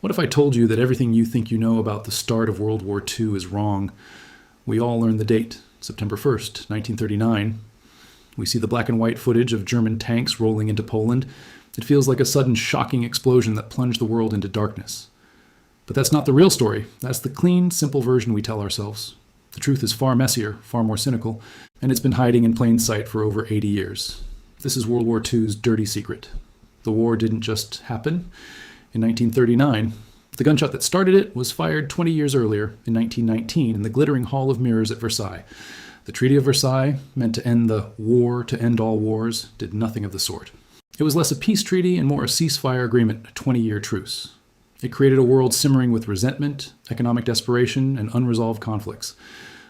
What if I told you that everything you think you know about the start of World War II is wrong? We all learn the date, September 1st, 1939. We see the black and white footage of German tanks rolling into Poland. It feels like a sudden shocking explosion that plunged the world into darkness. But that's not the real story. That's the clean, simple version we tell ourselves. The truth is far messier, far more cynical, and it's been hiding in plain sight for over 80 years. This is World War II's dirty secret. The war didn't just happen. In 1939, the gunshot that started it was fired 20 years earlier, in 1919, in the glittering Hall of Mirrors at Versailles. The Treaty of Versailles, meant to end the war to end all wars, did nothing of the sort. It was less a peace treaty and more a ceasefire agreement, a 20-year truce. It created a world simmering with resentment, economic desperation, and unresolved conflicts.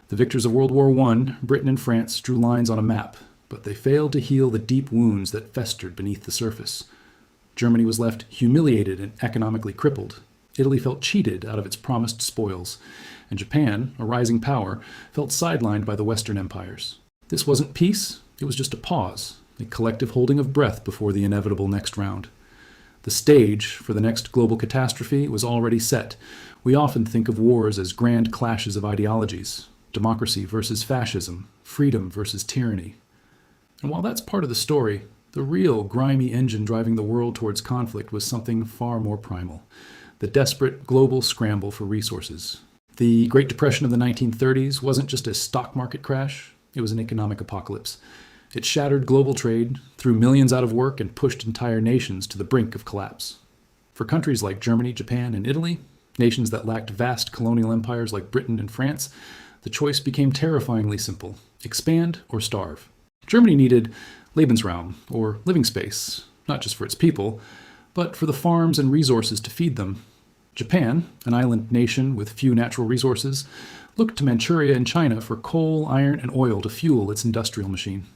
The victors of World War I, Britain and France, drew lines on a map, but they failed to heal the deep wounds that festered beneath the surface. Germany was left humiliated and economically crippled. Italy felt cheated out of its promised spoils. And Japan, a rising power, felt sidelined by the Western empires. This wasn't peace, it was just a pause, a collective holding of breath before the inevitable next round. The stage for the next global catastrophe was already set. We often think of wars as grand clashes of ideologies, democracy versus fascism, freedom versus tyranny. And while that's part of the story, the real grimy engine driving the world towards conflict was something far more primal: the desperate global scramble for resources. The Great Depression of the 1930s wasn't just a stock market crash, it was an economic apocalypse. It shattered global trade, threw millions out of work, and pushed entire nations to the brink of collapse. For countries like Germany, Japan, and Italy, nations that lacked vast colonial empires like Britain and France, the choice became terrifyingly simple: expand or starve. Germany needed Lebensraum, or living space, not just for its people, but for the farms and resources to feed them. Japan, an island nation with few natural resources, looked to Manchuria and China for coal, iron, and oil to fuel its industrial machine.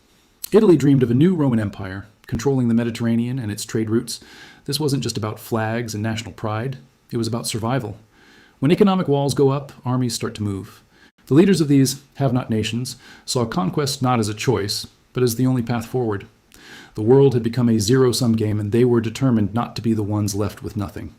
Italy dreamed of a new Roman Empire, controlling the Mediterranean and its trade routes. This wasn't just about flags and national pride, it was about survival. When economic walls go up, armies start to move. The leaders of these have-not nations saw conquest not as a choice, but as the only path forward. The world had become a zero-sum game, and they were determined not to be the ones left with nothing.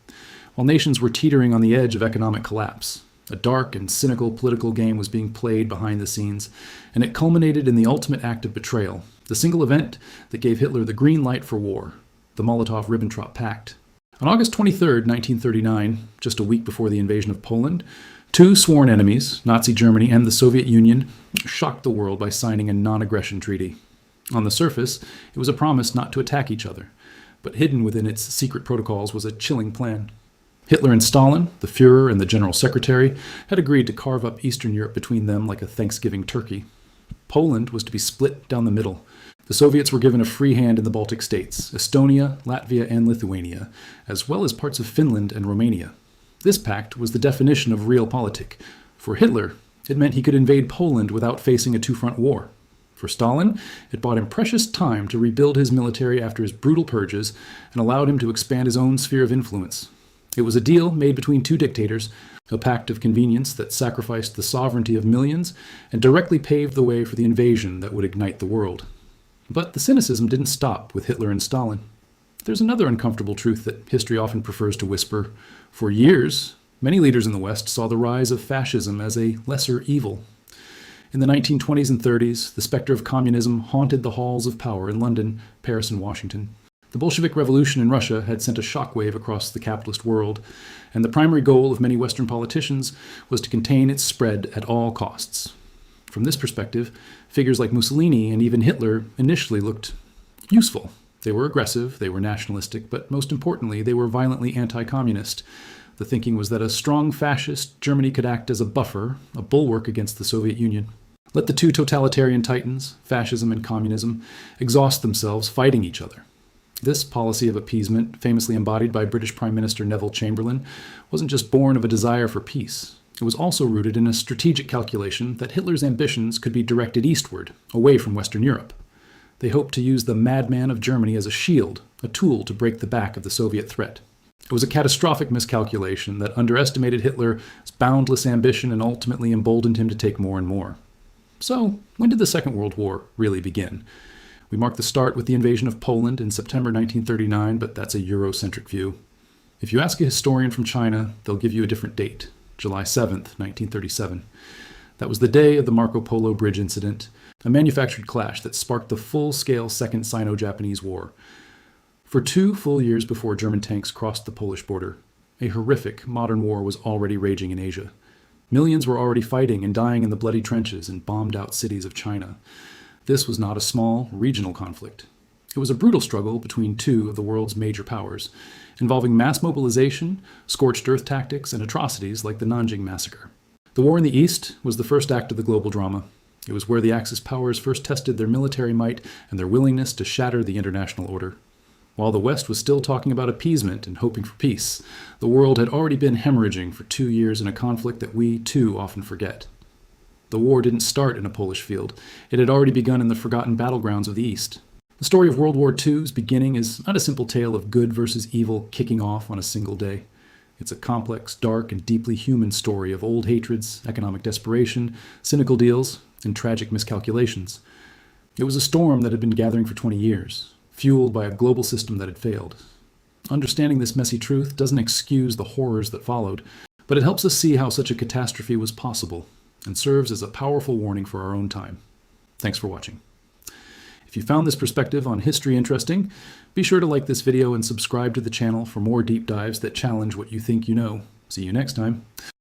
While nations were teetering on the edge of economic collapse, a dark and cynical political game was being played behind the scenes, and it culminated in the ultimate act of betrayal, the single event that gave Hitler the green light for war, the Molotov-Ribbentrop Pact. On August 23, 1939, just a week before the invasion of Poland, two sworn enemies, Nazi Germany and the Soviet Union, shocked the world by signing a non-aggression treaty. On the surface, it was a promise not to attack each other, but hidden within its secret protocols was a chilling plan. Hitler and Stalin, the Führer and the General Secretary, had agreed to carve up Eastern Europe between them like a Thanksgiving turkey. Poland was to be split down the middle. The Soviets were given a free hand in the Baltic states, Estonia, Latvia, and Lithuania, as well as parts of Finland and Romania. This pact was the definition of realpolitik. For Hitler, it meant he could invade Poland without facing a two-front war. For Stalin, it bought him precious time to rebuild his military after his brutal purges and allowed him to expand his own sphere of influence. It was a deal made between two dictators, a pact of convenience that sacrificed the sovereignty of millions and directly paved the way for the invasion that would ignite the world. But the cynicism didn't stop with Hitler and Stalin. There's another uncomfortable truth that history often prefers to whisper. For years, many leaders in the West saw the rise of fascism as a lesser evil. In the 1920s and 30s, the specter of communism haunted the halls of power in London, Paris, and Washington. The Bolshevik Revolution in Russia had sent a shockwave across the capitalist world, and the primary goal of many Western politicians was to contain its spread at all costs. From this perspective, figures like Mussolini and even Hitler initially looked useful. They were aggressive, they were nationalistic, but most importantly, they were violently anti-communist. The thinking was that a strong fascist Germany could act as a buffer, a bulwark against the Soviet Union. Let the two totalitarian titans, fascism and communism, exhaust themselves fighting each other. This policy of appeasement, famously embodied by British Prime Minister Neville Chamberlain, wasn't just born of a desire for peace. It was also rooted in a strategic calculation that Hitler's ambitions could be directed eastward, away from Western Europe. They hoped to use the madman of Germany as a shield, a tool to break the back of the Soviet threat. It was a catastrophic miscalculation that underestimated Hitler's boundless ambition and ultimately emboldened him to take more and more. So, when did the Second World War really begin? We mark the start with the invasion of Poland in September 1939, but that's a Eurocentric view. If you ask a historian from China, they'll give you a different date, July 7th, 1937. That was the day of the Marco Polo Bridge incident, a manufactured clash that sparked the full-scale Second Sino-Japanese War. For 2 full years before German tanks crossed the Polish border, a horrific modern war was already raging in Asia. Millions were already fighting and dying in the bloody trenches and bombed-out cities of China. This was not a small, regional conflict. It was a brutal struggle between 2 of the world's major powers, involving mass mobilization, scorched earth tactics, and atrocities like the Nanjing Massacre. The war in the East was the first act of the global drama. It was where the Axis powers first tested their military might and their willingness to shatter the international order. While the West was still talking about appeasement and hoping for peace, the world had already been hemorrhaging for 2 years in a conflict that we, too, often forget. The war didn't start in a Polish field. It had already begun in the forgotten battlegrounds of the East. The story of World War II's beginning is not a simple tale of good versus evil kicking off on a single day. It's a complex, dark, and deeply human story of old hatreds, economic desperation, cynical deals, and tragic miscalculations. It was a storm that had been gathering for 20 years, fueled by a global system that had failed. Understanding this messy truth doesn't excuse the horrors that followed, but it helps us see how such a catastrophe was possible, and serves as a powerful warning for our own time. Thanks for watching. If you found this perspective on history interesting, be sure to like this video and subscribe to the channel for more deep dives that challenge what you think you know. See you next time.